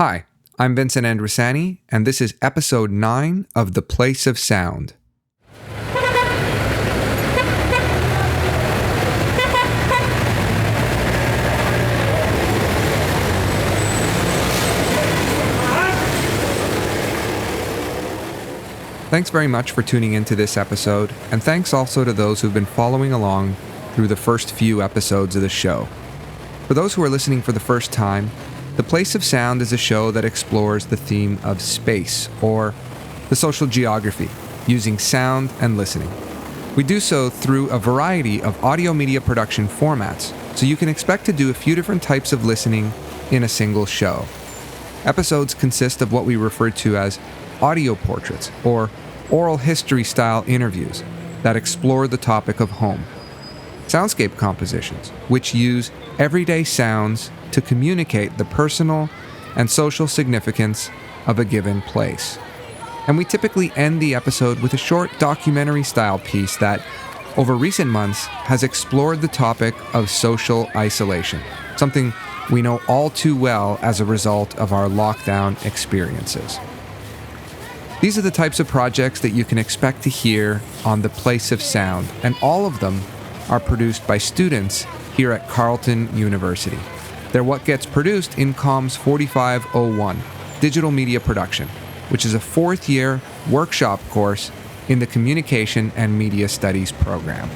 Hi, I'm Vincent Andrusani, and this is episode 9 of The Place of Sound. Thanks very much for tuning into this episode, and thanks also to those who've been following along through the first few episodes of the show. For those who are listening for the first time, The Place of Sound is a show that explores the theme of space, or the social geography, using sound and listening. We do so through a variety of audio media production formats, so you can expect to do a few different types of listening in a single show. Episodes consist of what we refer to as audio portraits, or oral history-style interviews that explore the topic of home. Soundscape compositions, which use everyday sounds to communicate the personal and social significance of a given place. And we typically end the episode with a short documentary-style piece that, over recent months, has explored the topic of social isolation, something we know all too well as a result of our lockdown experiences. These are the types of projects that you can expect to hear on The Place of Sound, and all of them are produced by students here at Carleton University. They're what gets produced in Comms 4501, Digital Media Production, which is a fourth-year workshop course in the Communication and Media Studies program.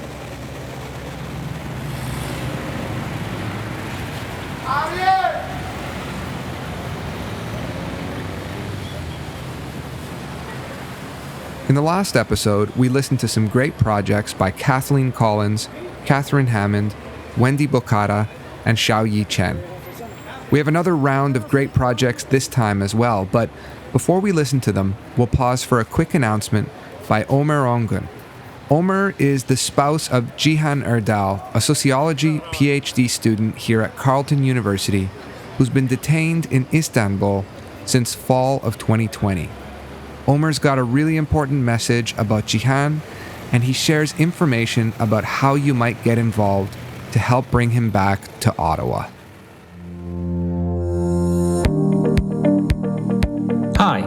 In the last episode, we listened to some great projects by Kathleen Collins, Catherine Hammond, Wendy Bocata, and Xiaoyi Chen. We have another round of great projects this time as well, but before we listen to them, we'll pause for a quick announcement by Omer Ongun. Omer is the spouse of Cihan Erdal, a sociology PhD student here at Carleton University, who's been detained in Istanbul since fall of 2020. Omer's got a really important message about Cihan, and he shares information about how you might get involved to help bring him back to Ottawa. Hi,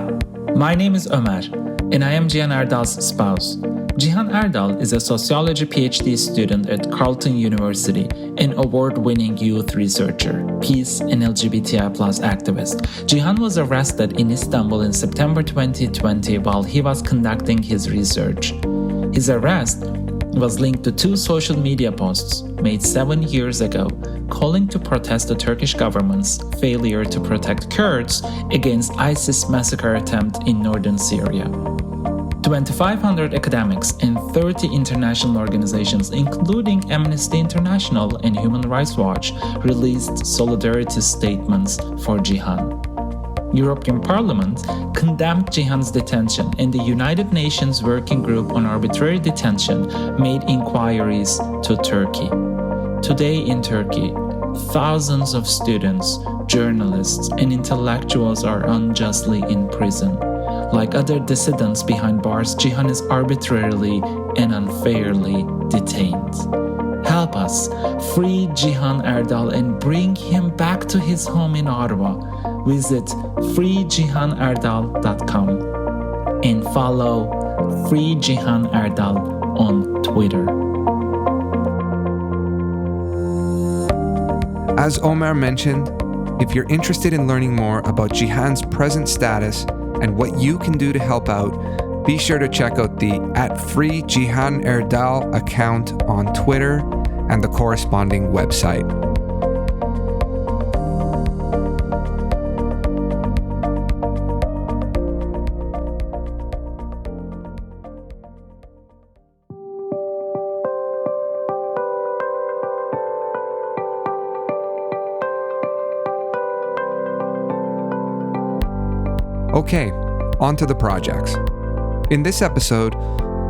my name is Ömer, and I am Cihan Erdal's spouse. Cihan Erdal is a sociology PhD student at Carleton University, an award-winning youth researcher, peace and LGBTI+ activist. Cihan was arrested in Istanbul in September 2020 while he was conducting his research. His arrest was linked to 2 social media posts made 7 years ago calling to protest the Turkish government's failure to protect Kurds against ISIS massacre attempt in northern Syria. 2,500 academics and 30 international organizations, including Amnesty International and Human Rights Watch, released solidarity statements for Cihan. European Parliament condemned Cihan's detention, and the United Nations Working Group on Arbitrary Detention made inquiries to Turkey. Today in Turkey, thousands of students, journalists, and intellectuals are unjustly in prison. Like other dissidents behind bars, Cihan is arbitrarily and unfairly detained. Help us free Cihan Erdal and bring him back to his home in Ottawa. Visit freecihanerdal.com and follow Free Cihan Erdal on Twitter. As Omer mentioned, if you're interested in learning more about Cihan's present status and what you can do to help out, be sure to check out the @FreeCihanErdal account on Twitter and the corresponding website. Okay, on to the projects. In this episode,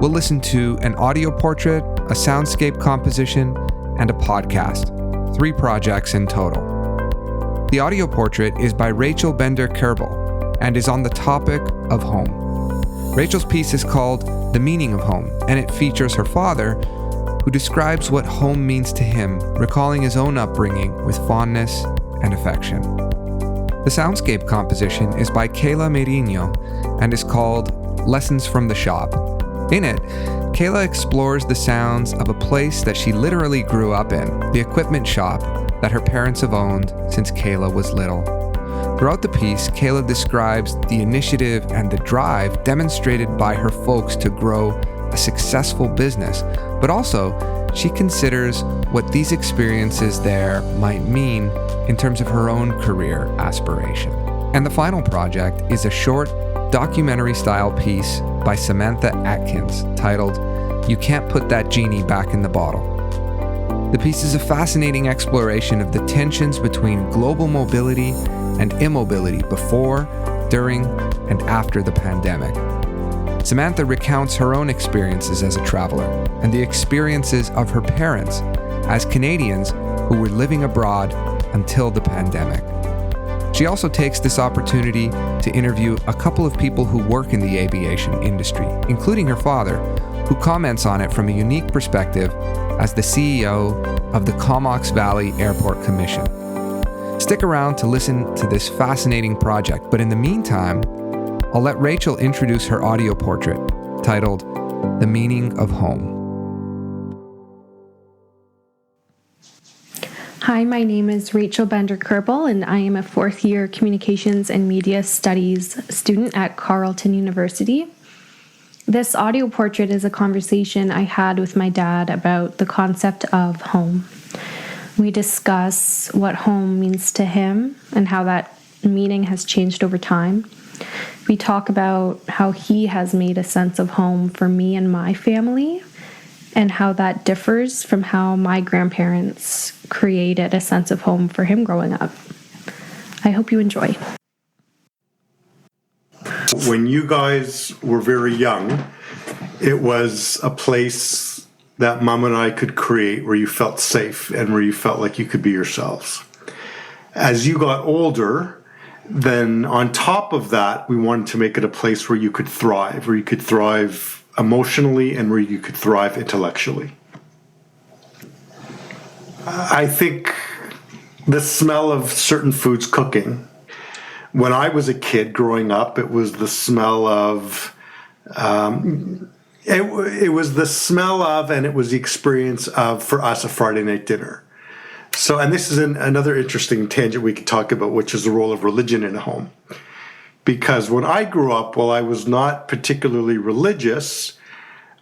we'll listen to an audio portrait, a soundscape composition, and a podcast. 3 projects in total. The audio portrait is by Rachel Bender-Kerbel and is on the topic of home. Rachel's piece is called The Meaning of Home, and it features her father, who describes what home means to him, recalling his own upbringing with fondness and affection. The soundscape composition is by Kayla Meirinho and is called Lessons from the Shop. In it, Kayla explores the sounds of a place that she literally grew up in, the equipment shop that her parents have owned since Kayla was little. Throughout the piece, Kayla describes the initiative and the drive demonstrated by her folks to grow a successful business, but also she considers what these experiences there might mean in terms of her own career aspiration. And the final project is a short documentary-style piece by Samantha Atkins titled, "You Can't Put That Genie Back in the Bottle." The piece is a fascinating exploration of the tensions between global mobility and immobility before, during, and after the pandemic. Samantha recounts her own experiences as a traveler and the experiences of her parents as Canadians who were living abroad until the pandemic. She also takes this opportunity to interview a couple of people who work in the aviation industry, including her father, who comments on it from a unique perspective as the CEO of the Comox Valley Airport Commission. Stick around to listen to this fascinating project, but in the meantime, I'll let Rachel introduce her audio portrait, titled The Meaning of Home. Hi, my name is Rachel Bender-Kerbel, and I am a fourth-year Communications and Media Studies student at Carleton University. This audio portrait is a conversation I had with my dad about the concept of home. We discuss what home means to him and how that meaning has changed over time. We talk about how he has made a sense of home for me and my family, and how that differs from how my grandparents created a sense of home for him growing up. I hope you enjoy. When you guys were very young, it was a place that Mom and I could create where you felt safe and where you felt like you could be yourselves. As you got older, then on top of that, we wanted to make it a place where you could thrive emotionally and where you could thrive intellectually. I think the smell of certain foods cooking. When I was a kid growing up, it was the smell of, it was the smell of, and it was the experience of, for us, a Friday night dinner. So, and this is another interesting tangent we could talk about, which is the role of religion in a home. Because when I grew up, while I was not particularly religious,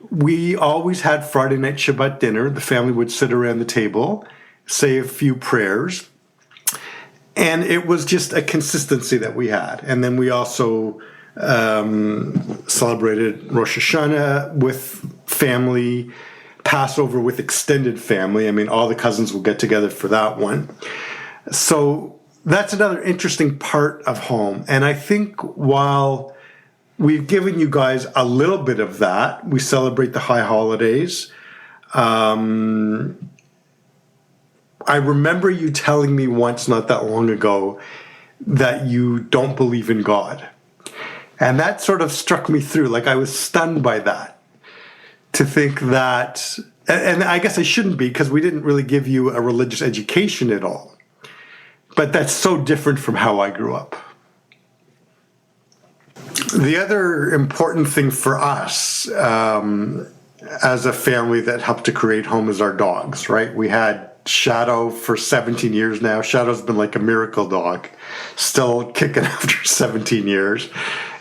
we always had Friday night Shabbat dinner. The family would sit around the table, say a few prayers, and it was just a consistency that we had. And then we also celebrated Rosh Hashanah with family, Passover with extended family. I mean, all the cousins will get together for that one. So that's another interesting part of home. And I think while we've given you guys a little bit of that, we celebrate the high holidays. I remember you telling me once, not that long ago, that you don't believe in God. And that sort of struck me through. Like, I was stunned by that. To think that, and I guess I shouldn't be, because we didn't really give you a religious education at all. But that's so different from how I grew up. The other important thing for us as a family that helped to create home is our dogs, right? We had Shadow for 17 years now. Shadow's been like a miracle dog, still kicking after 17 years.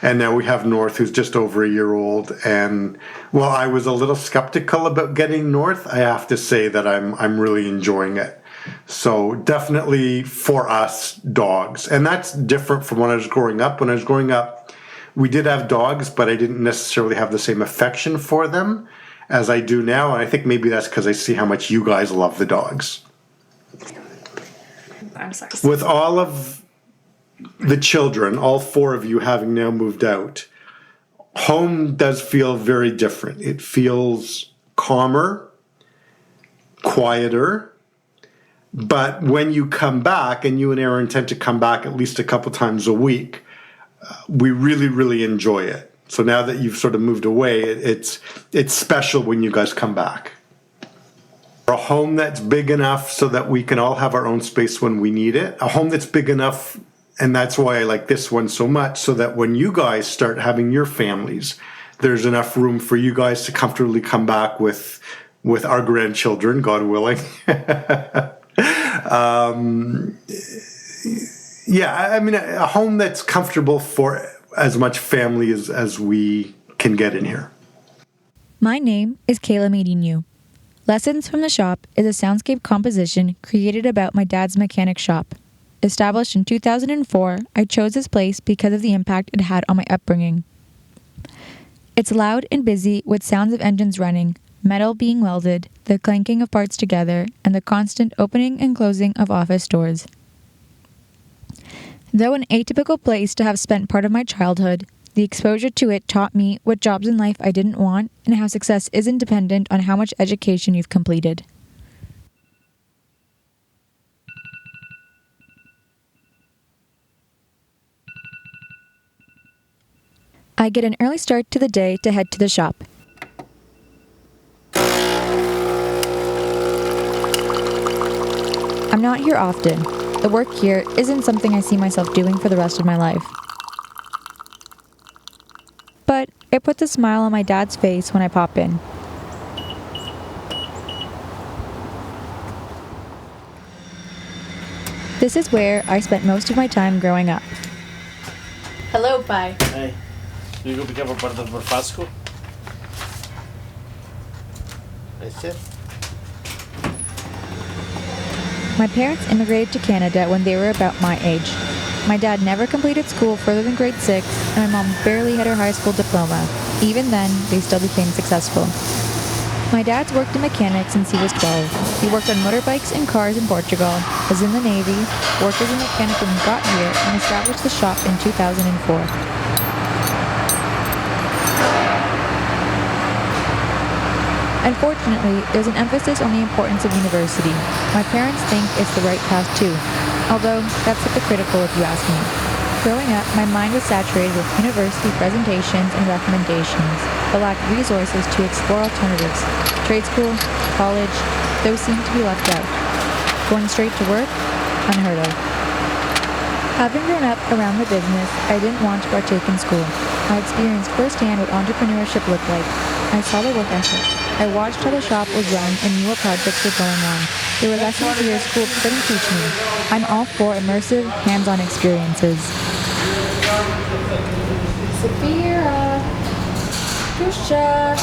And now we have North, who's just over a year old. And while I was a little skeptical about getting North, I have to say that I'm really enjoying it. So definitely for us, dogs. And that's different from when I was growing up. When I was growing up, we did have dogs, but I didn't necessarily have the same affection for them as I do now. And I think maybe that's because I see how much you guys love the dogs. I'm sorry. With all of the children, all four of you having now moved out, home does feel very different. It feels calmer, quieter. But when you come back, and you and Aaron tend to come back at least a couple times a week, we really, really enjoy it. So now that you've sort of moved away, it's special when you guys come back. A home that's big enough so that we can all have our own space when we need it. A home that's big enough And that's why I like this one so much, so that when you guys start having your families, there's enough room for you guys to comfortably come back with our grandchildren, God willing. Yeah, I mean, a home that's comfortable for as much family as we can get in here. My name is Kayla Meirinho. Lessons from the Shop is a soundscape composition created about my dad's mechanic shop. Established in 2004, I chose this place because of the impact it had on my upbringing. It's loud and busy with sounds of engines running, metal being welded, the clanking of parts together, and the constant opening and closing of office doors. Though an atypical place to have spent part of my childhood, the exposure to it taught me what jobs in life I didn't want and how success isn't dependent on how much education you've completed. I get an early start to the day to head to the shop. I'm not here often. The work here isn't something I see myself doing for the rest of my life. But it puts a smile on my dad's face when I pop in. This is where I spent most of my time growing up. Hello, Pai. Hey, you go pick up a part of the Fasco? That's it. My parents immigrated to Canada when they were about my age. My dad never completed school further than grade 6, and my mom barely had her high school diploma. Even then, they still became successful. My dad's worked in mechanics since he was 12. He worked on motorbikes and cars in Portugal, was in the Navy, worked as a mechanic when he got here, and established the shop in 2004. Unfortunately, there's an emphasis on the importance of university. My parents think it's the right path too, although that's hypocritical if you ask me. Growing up, my mind was saturated with university presentations and recommendations, but lacked resources to explore alternatives. Trade school, college, those seemed to be left out. Going straight to work? Unheard of. Having grown up around the business, I didn't want to partake in school. I experienced firsthand what entrepreneurship looked like. I saw the work ethic. I watched how the shop was run and knew what projects were going on. There were lessons here school couldn't teach me. I'm all for immersive, hands-on experiences. Sapira. Kusha.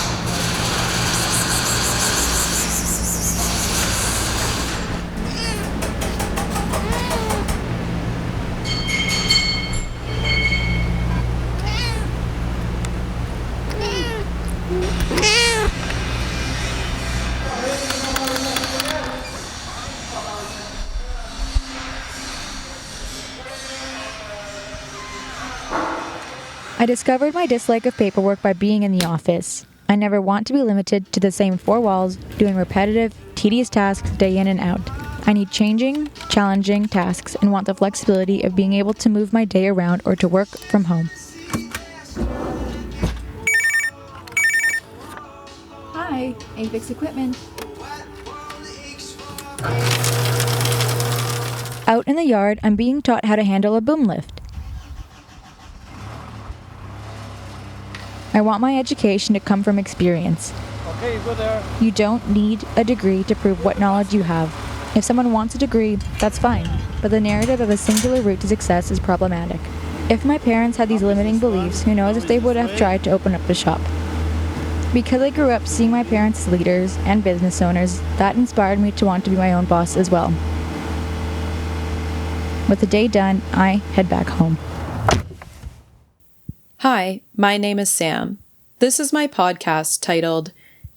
I discovered my dislike of paperwork by being in the office. I never want to be limited to the same four walls, doing repetitive, tedious tasks day in and out. I need changing, challenging tasks and want the flexibility of being able to move my day around or to work from home. Hi, Apex Equipment. Out in the yard, I'm being taught how to handle a boom lift. I want my education to come from experience. Okay, go there. You don't need a degree to prove what knowledge you have. If someone wants a degree, that's fine, but the narrative of a singular route to success is problematic. If my parents had these limiting beliefs, who knows if they would have tried to open up the shop. Because I grew up seeing my parents as leaders and business owners, that inspired me to want to be my own boss as well. With the day done, I head back home. Hi, my name is Sam. This is my podcast titled,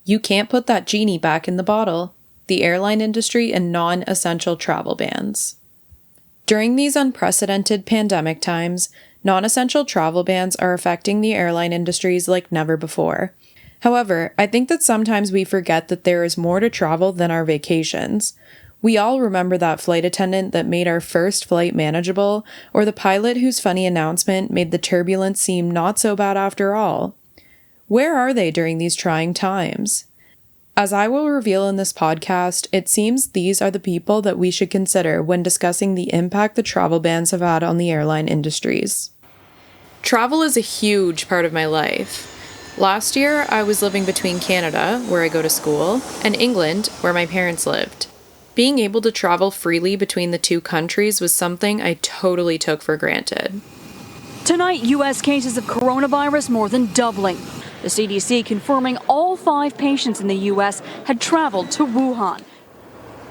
You Can't Put That Genie Back in the Bottle, the Airline Industry and Non-Essential Travel Bans. During these unprecedented pandemic times, non-essential travel bans are affecting the airline industries like never before. However, I think that sometimes we forget that there is more to travel than our vacations. We all remember that flight attendant that made our first flight manageable, or the pilot whose funny announcement made the turbulence seem not so bad after all. Where are they during these trying times? As I will reveal in this podcast, it seems these are the people that we should consider when discussing the impact the travel bans have had on the airline industries. Travel is a huge part of my life. Last year, I was living between Canada, where I go to school, and England, where my parents lived. Being able to travel freely between the two countries was something I totally took for granted. Tonight, U.S. cases of coronavirus more than doubling. The CDC confirming all 5 patients in the U.S. had traveled to Wuhan.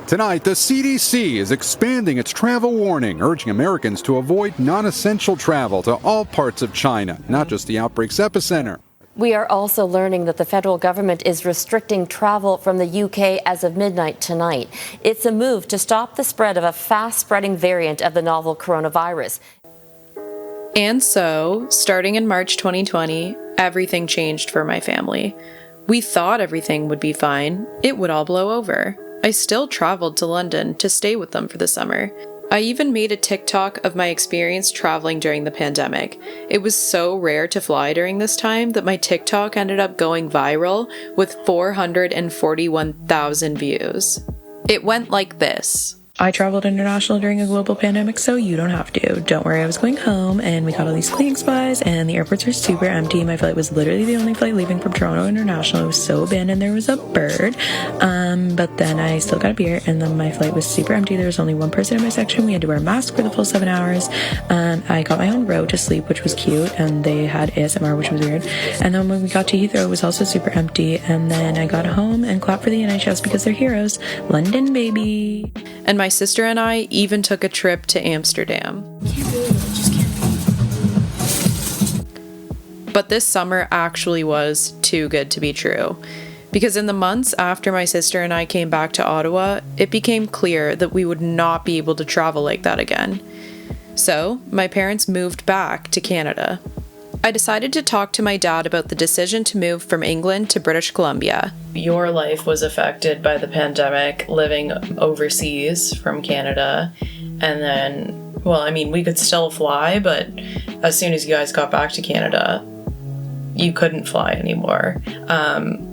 Tonight, the CDC is expanding its travel warning, urging Americans to avoid non-essential travel to all parts of China, not just the outbreak's epicenter. We are also learning that the federal government is restricting travel from the UK as of midnight tonight. It's a move to stop the spread of a fast-spreading variant of the novel coronavirus. And so, starting in March 2020, everything changed for my family. We thought everything would be fine. It would all blow over. I still traveled to London to stay with them for the summer. I even made a TikTok of my experience traveling during the pandemic. It was so rare to fly during this time that my TikTok ended up going viral with 441,000 views. It went like this. I traveled international during a global pandemic, so you don't have to. Don't worry, I was going home, and we got all these cleaning supplies, and the airports were super empty. My flight was literally the only flight leaving from Toronto International. It was so abandoned, there was a bird. But then I still got a beer, and then my flight was super empty. There was only one person in my section. We had to wear a mask for the full 7 hours. I got my own row to sleep, which was cute, and they had ASMR, which was weird. And then when we got to Heathrow, it was also super empty. And then I got home and clapped for the NHS because they're heroes. London, baby. And my sister and I even took a trip to Amsterdam. But this summer actually was too good to be true. Because in the months after my sister and I came back to Ottawa, it became clear that we would not be able to travel like that again. So, my parents moved back to Canada. I decided to talk to my dad about the decision to move from England to British Columbia. Your life was affected by the pandemic, living overseas from Canada. And then, well, I mean, we could still fly, but as soon as you guys got back to Canada, you couldn't fly anymore.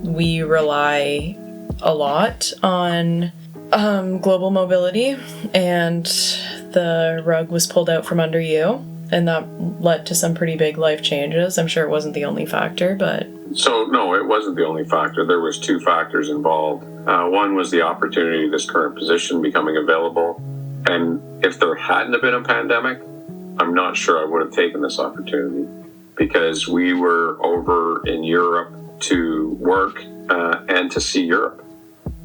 We rely a lot on global mobility, and the rug was pulled out from under you. And that led to some pretty big life changes. I'm sure it wasn't the only factor, but... So, no, it wasn't the only factor. There was 2 factors involved. One was the opportunity of this current position becoming available. And if there hadn't have been a pandemic, I'm not sure I would have taken this opportunity, because we were over in Europe to work and to see Europe.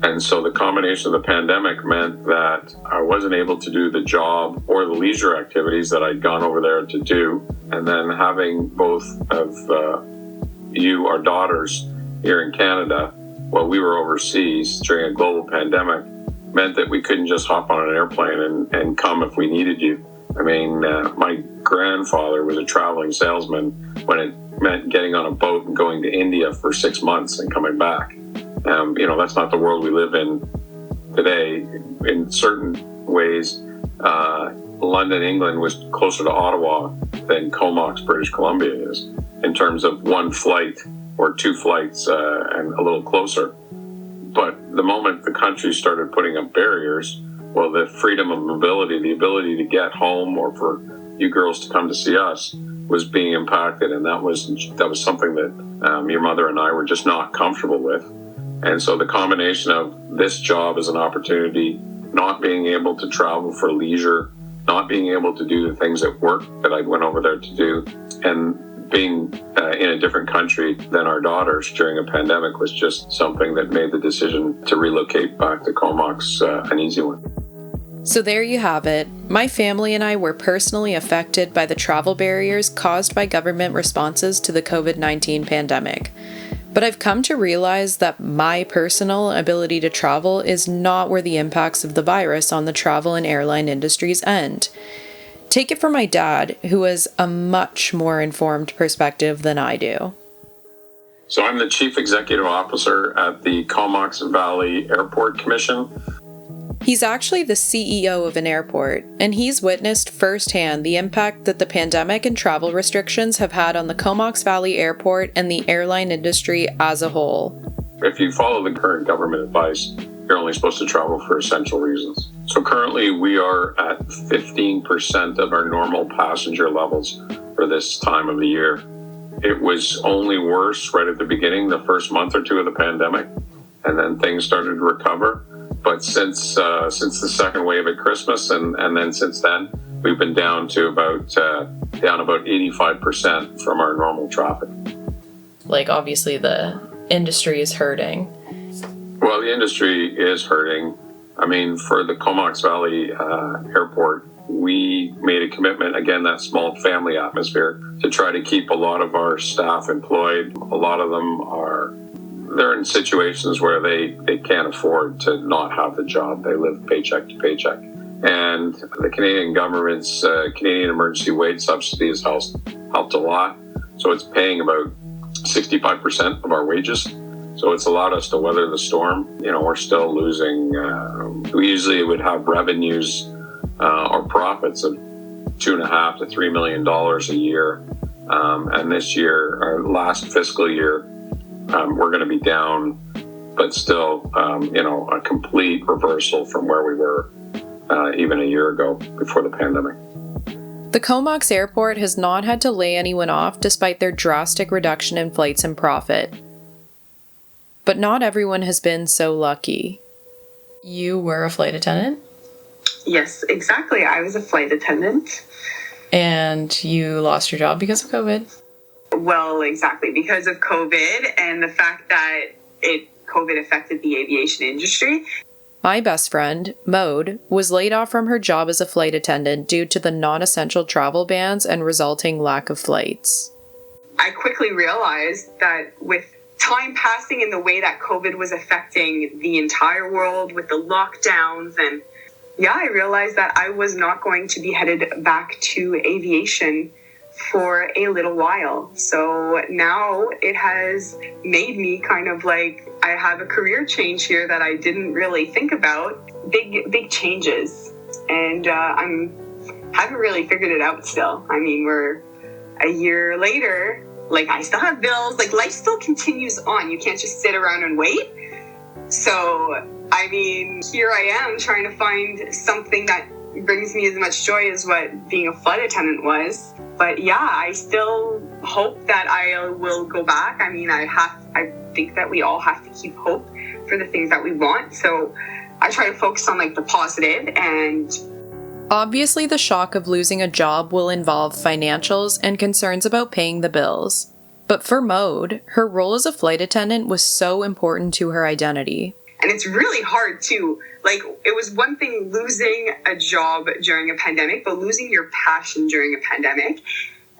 And so the combination of the pandemic meant that I wasn't able to do the job or the leisure activities that I'd gone over there to do. And then having both of our daughters here in Canada while we were overseas during a global pandemic meant that we couldn't just hop on an airplane and come if we needed you. I mean, my grandfather was a traveling salesman when it meant getting on a boat and going to India for 6 months and coming back. That's not the world we live in today. In certain ways, London, England was closer to Ottawa than Comox, British Columbia is, in terms of 1 flight or 2 flights and a little closer. But the moment the country started putting up barriers, well, the freedom of mobility, the ability to get home or for you girls to come to see us was being impacted. And that was something that your mother and I were just not comfortable with. And so the combination of this job as an opportunity, not being able to travel for leisure, not being able to do the things at work that I went over there to do, and being in a different country than our daughters during a pandemic was just something that made the decision to relocate back to Comox an easy one. So there you have it. My family and I were personally affected by the travel barriers caused by government responses to the COVID-19 pandemic. But I've come to realize that my personal ability to travel is not where the impacts of the virus on the travel and airline industries end. Take it from my dad, who has a much more informed perspective than I do. So I'm the Chief Executive Officer at the Comox Valley Airport Commission. He's actually the CEO of an airport, and he's witnessed firsthand the impact that the pandemic and travel restrictions have had on the Comox Valley Airport and the airline industry as a whole. If you follow the current government advice, you're only supposed to travel for essential reasons. So currently we are at 15% of our normal passenger levels for this time of the year. It was only worse right at the beginning, the first month or two of the pandemic, and then things started to recover. But since the second wave at Christmas and then since then, we've been down to about 85% from our normal traffic. Like, obviously the industry is hurting. Well, the industry is hurting. I mean, for the Comox Valley Airport, we made a commitment, again, that small family atmosphere, to try to keep a lot of our staff employed. A lot of them they're in situations where they can't afford to not have the job. They live paycheck to paycheck. And the Canadian government's Canadian Emergency Wage Subsidy has helped a lot. So it's paying about 65% of our wages. So it's allowed us to weather the storm. You know, we're still losing. We usually would have revenues or profits of $2.5 to $3 million a year. And this year, our last fiscal year, we're going to be down, but still, a complete reversal from where we were even a year ago before the pandemic. The Comox Airport has not had to lay anyone off despite their drastic reduction in flights and profit. But not everyone has been so lucky. You were a flight attendant? Yes, exactly. I was a flight attendant. And you lost your job because of COVID? Well, exactly. Because of COVID and the fact that COVID affected the aviation industry. My best friend, Maude, was laid off from her job as a flight attendant due to the non-essential travel bans and resulting lack of flights. I quickly realized that with time passing and the way that COVID was affecting the entire world with the lockdowns, and I realized that I was not going to be headed back to aviation for a little while. So now it has made me kind of like, I have a career change here that I didn't really think about. Big changes. And haven't really figured it out still. I mean, we're a year later, like I still have bills, like life still continues on. You can't just sit around and wait. So, I mean, here I am trying to find something that brings me as much joy as what being a flight attendant was. But I still hope that I will go back. I mean, I think that we all have to keep hope for the things that we want. So I try to focus on like the positive. And obviously the shock of losing a job will involve financials and concerns about paying the bills. But for Maude, her role as a flight attendant was so important to her identity. And it's really hard too. Like, it was one thing losing a job during a pandemic, but losing your passion during a pandemic,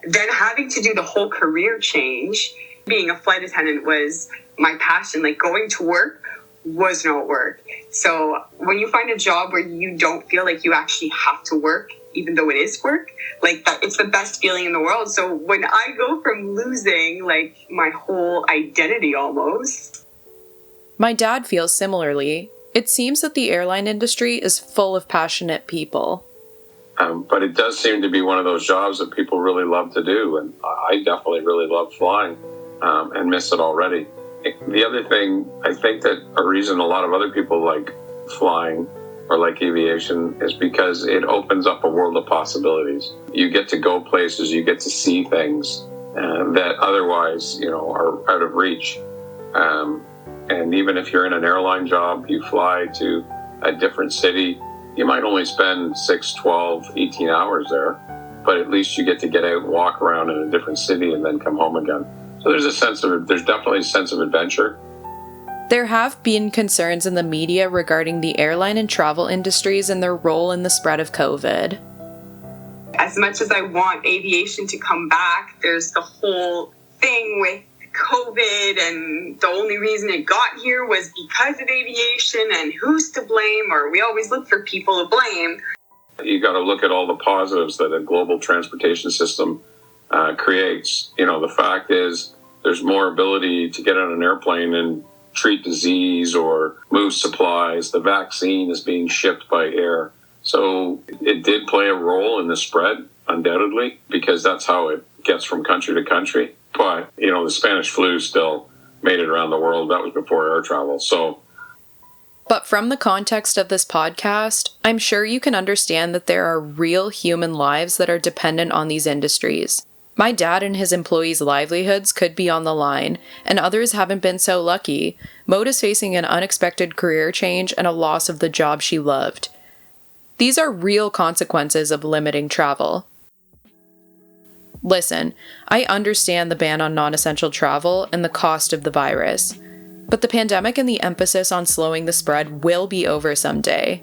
then having to do the whole career change. Being a flight attendant was my passion. Like, going to work was not work. So when you find a job where you don't feel like you actually have to work, even though it is work, like that, it's the best feeling in the world. So when I go from losing like my whole identity almost. My dad feels similarly. It seems that the airline industry is full of passionate people. But it does seem to be one of those jobs that people really love to do. And I definitely really love flying and miss it already. The other thing, I think that a reason a lot of other people like flying or like aviation is because it opens up a world of possibilities. You get to go places, you get to see things that otherwise, are out of reach. And even if you're in an airline job, you fly to a different city, you might only spend 6, 12, 18 hours there, but at least you get to get out and walk around in a different city and then come home again. So there's definitely a sense of adventure. There have been concerns in the media regarding the airline and travel industries and their role in the spread of COVID. As much as I want aviation to come back, there's the whole thing with COVID, and the only reason it got here was because of aviation, and who's to blame, or we always look for people to blame. You got to look at all the positives that a global transportation system creates. The fact is there's more ability to get on an airplane and treat disease or move supplies. The vaccine is being shipped by air. So it did play a role in the spread, undoubtedly, because that's how it gets from country to country. But, the Spanish flu still made it around the world. That was before air travel. So, but from the context of this podcast, I'm sure you can understand that there are real human lives that are dependent on these industries. My dad and his employees' livelihoods could be on the line, and others haven't been so lucky. Maud is facing an unexpected career change and a loss of the job she loved. These are real consequences of limiting travel. Listen, I understand the ban on non-essential travel and the cost of the virus, but the pandemic and the emphasis on slowing the spread will be over someday.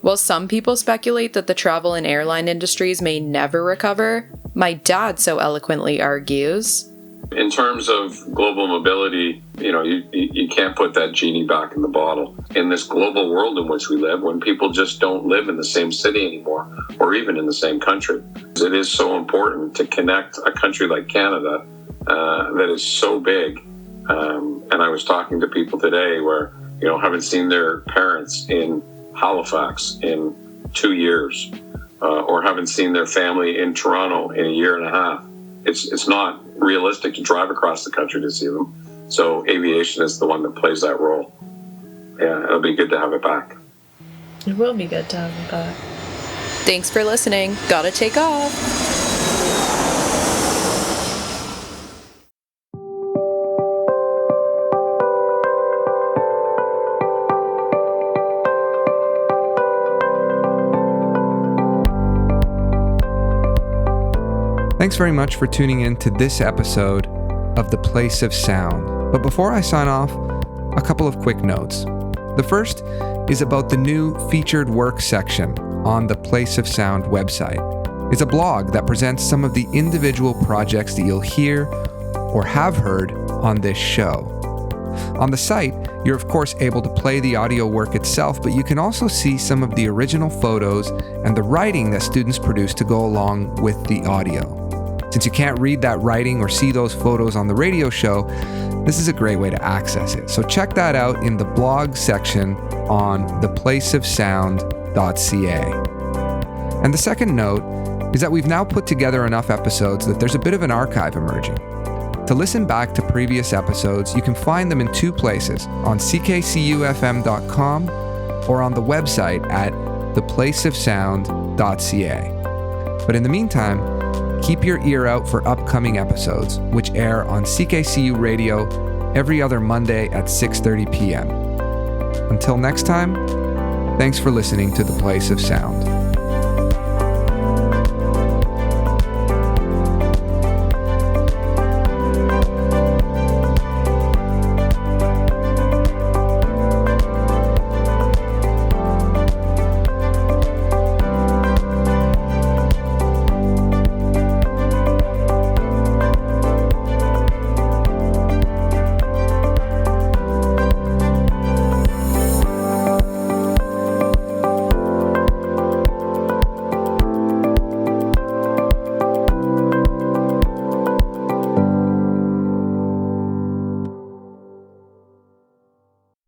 While some people speculate that the travel and airline industries may never recover, my dad so eloquently argues, in terms of global mobility, you can't put that genie back in the bottle. In this global world in which we live, when people just don't live in the same city anymore, or even in the same country, it is so important to connect a country like Canada that is so big. And I was talking to people today where, haven't seen their parents in Halifax in 2 years, or haven't seen their family in Toronto in a year and a half. It's not realistic to drive across the country to see them. So aviation is the one that plays that role. Yeah, it'll be good to have it back. It will be good to have it back. Thanks for listening. Gotta take off. Thanks very much for tuning in to this episode of The Place of Sound. But before I sign off, a couple of quick notes. The first is about the new featured work section on the Place of Sound website. It's a blog that presents some of the individual projects that you'll hear or have heard on this show. On the site, you're of course able to play the audio work itself, but you can also see some of the original photos and the writing that students produce to go along with the audio. Since you can't read that writing or see those photos on the radio show, this is a great way to access it. So check that out in the blog section on theplaceofsound.ca. And the second note is that we've now put together enough episodes that there's a bit of an archive emerging. To listen back to previous episodes, you can find them in two places, on ckcufm.com or on the website at theplaceofsound.ca. But in the meantime, keep your ear out for upcoming episodes, which air on CKCU Radio every other Monday at 6:30 p.m. Until next time, thanks for listening to The Place of Sound.